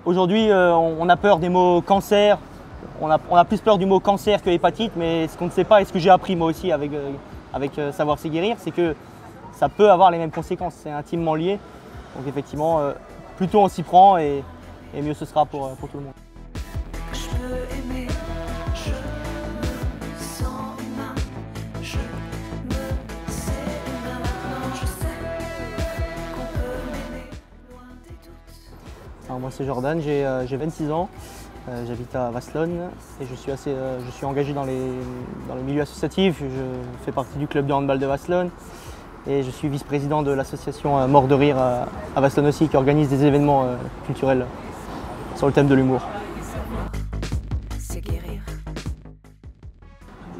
Aujourd'hui, on a peur des mots cancer, on a plus peur du mot cancer que hépatite, mais ce qu'on ne sait pas et ce que j'ai appris moi aussi avec Savoir c'est guérir, c'est que ça peut avoir les mêmes conséquences, c'est intimement lié. Donc effectivement, plus tôt on s'y prend et mieux ce sera pour tout le monde. Je peux aimer, je me sens humain, je me sais humain maintenant, je sais qu'on peut m'aimer loin des doutes. Alors moi c'est Jordan, j'ai 26 ans, j'habite à Vasselonne et je suis engagé dans le milieu associatif. Je fais partie du club de handball de Vasselonne et je suis vice-président de l'association Mort de Rire à Vasselonne aussi, qui organise des événements culturels sur le thème de l'humour. C'est guérir.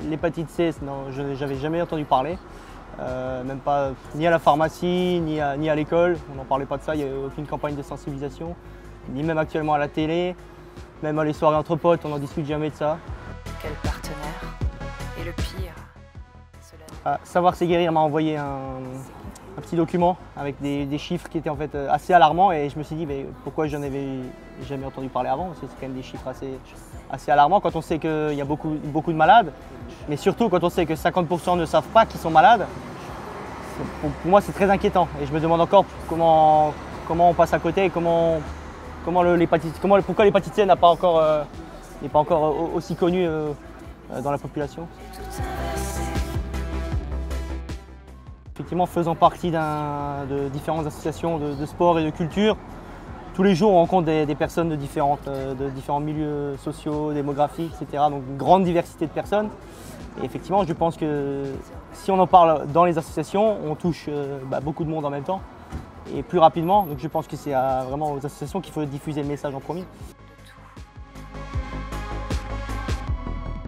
L'hépatite C, non, je n'avais jamais entendu parler, même pas ni à la pharmacie, ni à l'école. On n'en parlait pas de ça, il n'y avait aucune campagne de sensibilisation, ni même actuellement à la télé, même à les soirées entre potes, on n'en discute jamais de ça. Quel partenaire? Et le pire, cela... Savoir c'est guérir m'a envoyé un petit document avec des chiffres qui étaient en fait assez alarmants et je me suis dit mais pourquoi j'en avais jamais entendu parler avant, parce que c'est quand même des chiffres assez alarmants quand on sait qu'il y a beaucoup de malades, mais surtout quand on sait que 50% ne savent pas qu'ils sont malades. Pour moi c'est très inquiétant et je me demande encore comment on passe à côté et pourquoi l'hépatite C n'est pas encore aussi connue dans la population. Effectivement, faisant partie de différentes associations de sport et de culture, tous les jours on rencontre des personnes de différents milieux sociaux, démographiques, etc. Donc une grande diversité de personnes. Et effectivement, je pense que si on en parle dans les associations, on touche beaucoup de monde en même temps et plus rapidement. Donc je pense que c'est vraiment aux associations qu'il faut diffuser le message en premier.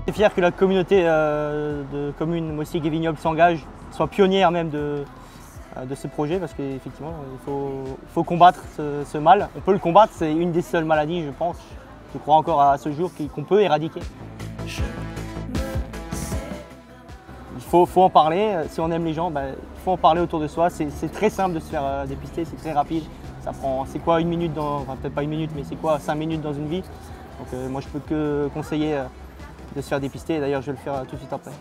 Je suis fier que la communauté de communes Mossig et Vignoble s'engage, soit pionnière même de ce projet, parce qu'effectivement il faut combattre ce mal. On peut le combattre, c'est une des seules maladies, je pense, je crois encore à ce jour, qu'on peut éradiquer. Il faut en parler, si on aime les gens, il faut en parler autour de soi. C'est très simple de se faire dépister, c'est très rapide. Ça prend, c'est quoi une minute, enfin peut-être pas une minute, mais c'est quoi 5 minutes dans une vie. Donc moi je peux que conseiller de se faire dépister, d'ailleurs je vais le faire tout de suite après.